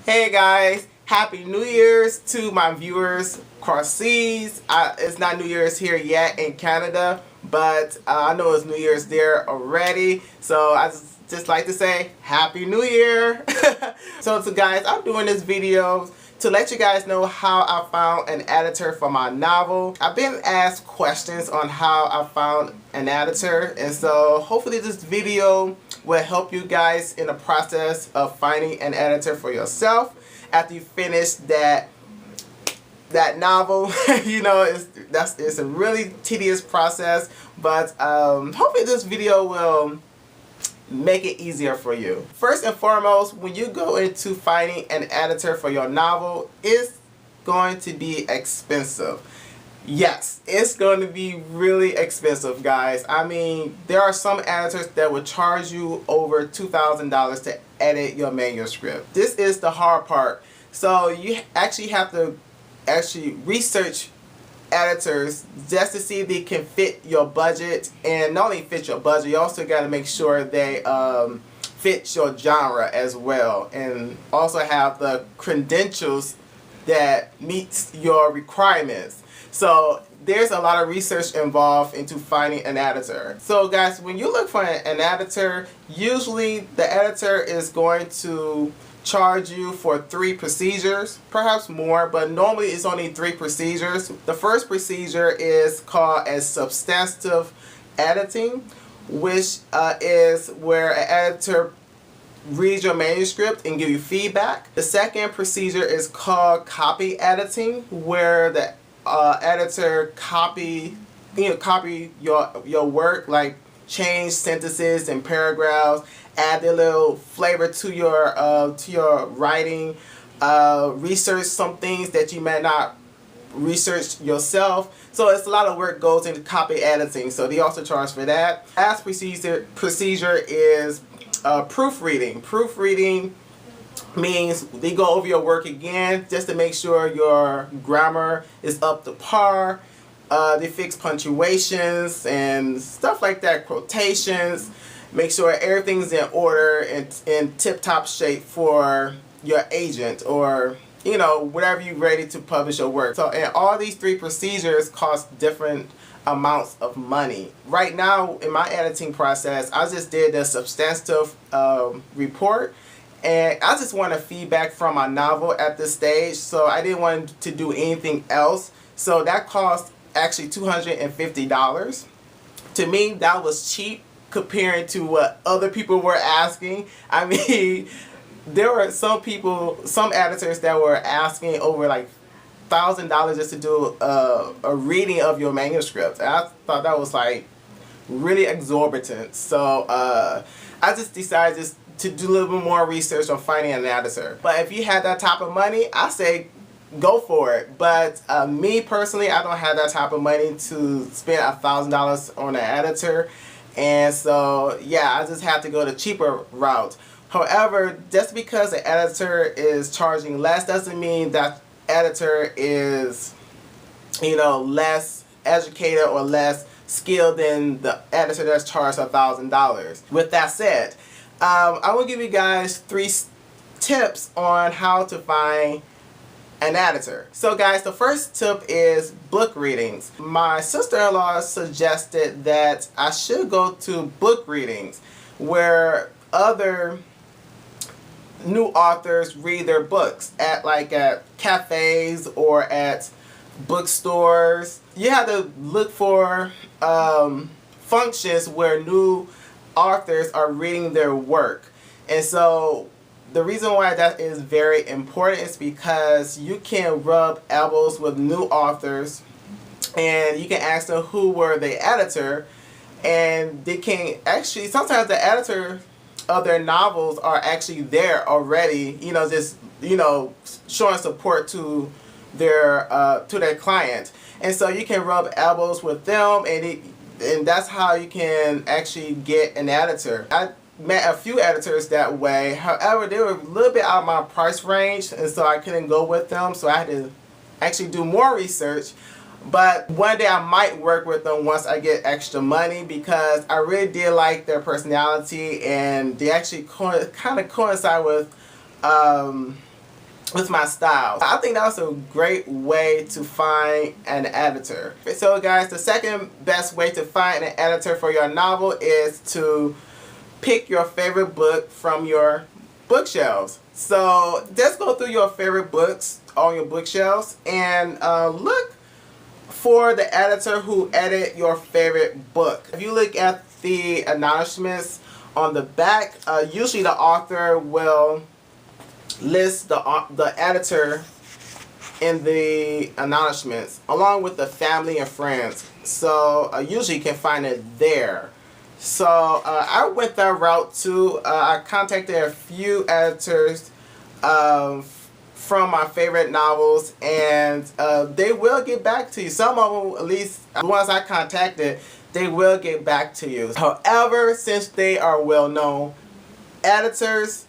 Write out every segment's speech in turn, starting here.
Hey guys, Happy New Year's to my viewers across seas. It's not New Year's here yet in Canada, but I know it's New Year's there already. So I just like to say Happy New Year. So guys, I'm doing this video to let you guys know how I found an editor for my novel. I've been asked questions on how I found an editor, and so hopefully this video will help you guys in the process of finding an editor for yourself after you finish that novel. You know, it's a really tedious process, but hopefully this video will make it easier for you. First and foremost, when you go into finding an editor for your novel, it's going to be expensive. Yes, it's going to be really expensive, guys. I mean, there are some editors that will charge you over $2,000 to edit your manuscript. This is the hard part. So you actually have to research editors just to see if they can fit your budget, and not only fit your budget, you also got to make sure they fit your genre as well, and also have the credentials that meets your requirements. So there's a lot of research involved into finding an editor. So guys, when you look for an editor, usually the editor is going to charge you for 3 procedures, perhaps more, but normally it's only 3 procedures. The first procedure is called as substantive editing, which is where an editor reads your manuscript and give you feedback. The second procedure is called copy editing, where the editor copy your work, like change sentences and paragraphs, add a little flavor to your writing, research some things that you may not research yourself. So it's a lot of work goes into copy editing. So they also charge for that. Last procedure is proofreading. Proofreading means they go over your work again just to make sure your grammar is up to par. They fix punctuations and stuff like that, quotations. Make sure everything's in order and in tip-top shape for your agent, or you know, whatever you're ready to publish your work. So, and all these 3 procedures cost different amounts of money. Right now in my editing process, I just did a substantive report, and I just wanted feedback from my novel at this stage, so I didn't want to do anything else. So that cost actually $250. To me, that was cheap comparing to what other people were asking. I mean, there were some editors that were asking over like $1,000 just to do a reading of your manuscript. And I thought that was like really exorbitant. So I just decided to do a little bit more research on finding an editor. But if you had that type of money, I say go for it. But me personally, I don't have that type of money to spend $1,000 on an editor. And so, yeah, I just have to go the cheaper route. However, just because the editor is charging less doesn't mean that editor is, you know, less educated or less skilled than the editor that's charged $1,000. With that said, I will give you guys 3 tips on how to find an editor. So guys, the first tip is book readings. My sister-in-law suggested that I should go to book readings where other new authors read their books at cafes or at bookstores. You have to look for functions where new authors are reading their work. And so the reason why that is very important is because you can rub elbows with new authors, and you can ask them who were the editor, and they can actually, sometimes the editor of their novels are actually there already, you know, just, you know, showing support to their client. And so you can rub elbows with them, and that's how you can actually get an editor. I met a few editors that way. However, they were a little bit out of my price range, and so I couldn't go with them. So I had to actually do more research. But one day I might work with them once I get extra money, because I really did like their personality, and they actually kind of coincide with with my style. I think that was a great way to find an editor. So guys, the second best way to find an editor for your novel is to pick your favorite book from your bookshelves. So just go through your favorite books on your bookshelves and look for the editor who edited your favorite book. If you look at the acknowledgments on the back, usually the author will list the editor in the acknowledgments along with the family and friends. So usually you can find it there. So I went that route too. I contacted a few editors from my favorite novels, and they will get back to you. Some of them, at least the ones I contacted, they will get back to you. However, since they are well-known editors,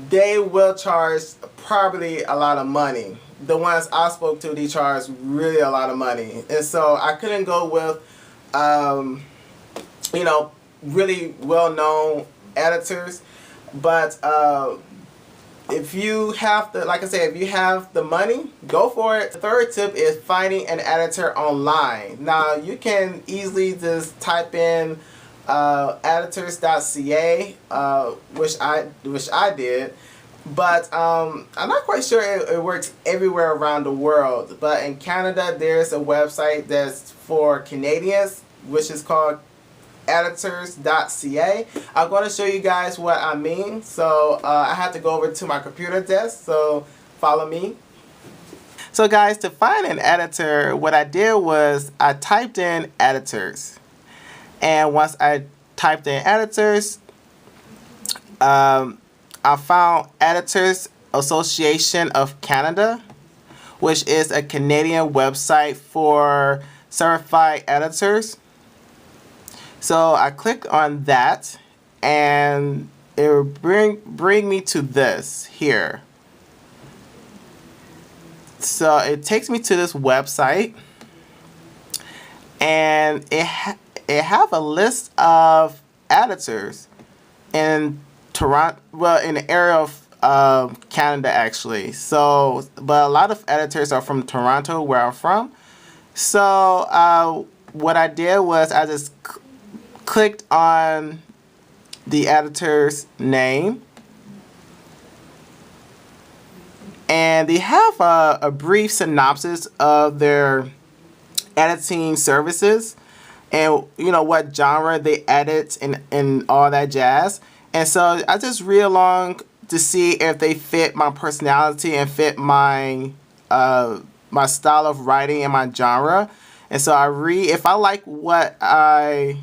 they will charge probably a lot of money. The ones I spoke to, they charge really a lot of money. And so I couldn't go with, you know, really well-known editors. But if you have the, like I said, if you have the money, go for it. The third tip is finding an editor online. Now, you can easily just type in editors.ca, which I did, but I'm not quite sure it works everywhere around the world. But in Canada, there's a website that's for Canadians, which is called editors.ca. I'm going to show you guys what I mean. So I have to go over to my computer desk, so follow me. So guys, to find an editor, what I did was I typed in editors. And once I typed in editors, I found Editors Association of Canada, which is a Canadian website for certified editors. So I clicked on that, and it will bring me to this here. So it takes me to this website, and it have a list of editors in Toronto, well, in the area of Canada actually. So, but a lot of editors are from Toronto, where I'm from. So what I did was I just clicked on the editor's name, and they have a brief synopsis of their editing services, and you know what genre they edit and all that jazz. And so I just read along to see if they fit my personality and fit my my style of writing and my genre. And so I read, if I like what I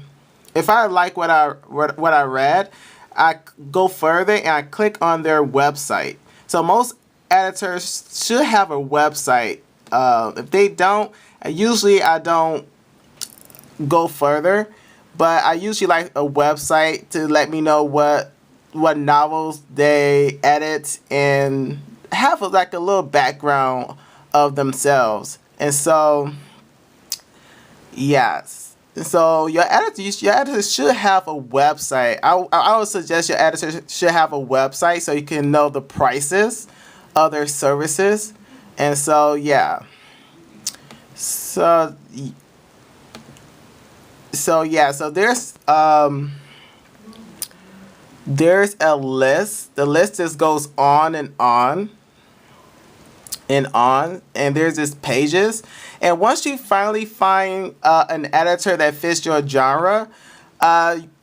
read, I go further and I click on their website. So most editors should have a website. If they don't, usually I don't go further, but I usually like a website to let me know what novels they edit and have like a little background of themselves. And so yes, so your editor should have a website. I would suggest your editor should have a website so you can know the prices of their services. And so yeah, so yeah, so there's a list. The list just goes on and on and on, and there's just pages. And once you finally find an editor that fits your genre,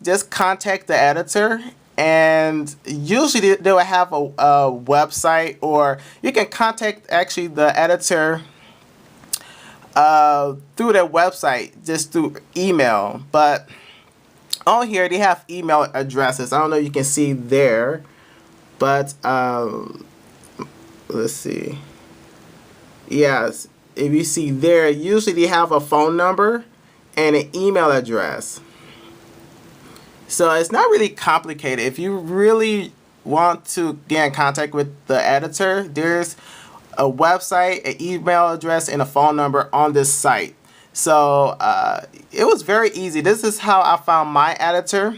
just contact the editor, and usually they will have a website, or you can contact actually the editor through their website, just through email. But on here they have email addresses. I don't know if you can see there, but let's see. Yes, if you see there, usually they have a phone number and an email address. So it's not really complicated. If you really want to get in contact with the editor, there's a website, an email address, and a phone number on this site. So it was very easy. This is how I found my editor,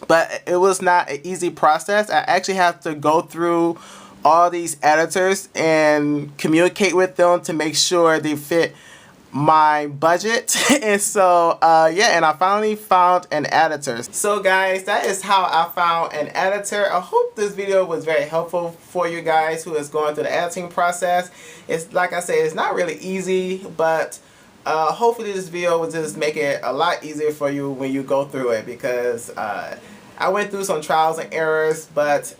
but it was not an easy process. I actually have to go through all these editors and communicate with them to make sure they fit my budget. And so yeah, and I finally found an editor. So guys, that is how I found an editor. I hope this video was very helpful for you guys who is going through the editing process. It's like I said, it's not really easy, but hopefully this video will just make it a lot easier for you when you go through it, because I went through some trials and errors, but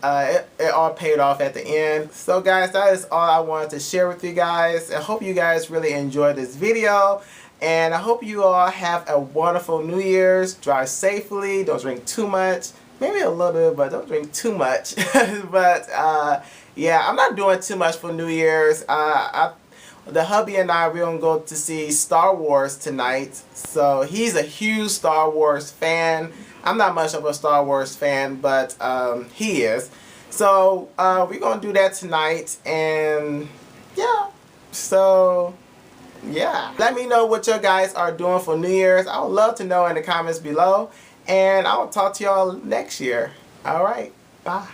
it all paid off at the end. So guys, that is all I wanted to share with you guys. I hope you guys really enjoyed this video, and I hope you all have a wonderful New Year's. Drive safely, don't drink too much. Maybe a little bit, but don't drink too much. But yeah, I'm not doing too much for New Year's. The hubby and I, we're gonna go to see Star Wars tonight. So he's a huge Star Wars fan. I'm not much of a Star Wars fan, but he is. So we're gonna do that tonight, and yeah. So yeah, let me know what you guys are doing for New Year's. I would love to know in the comments below, and I will talk to y'all next year. All right, bye.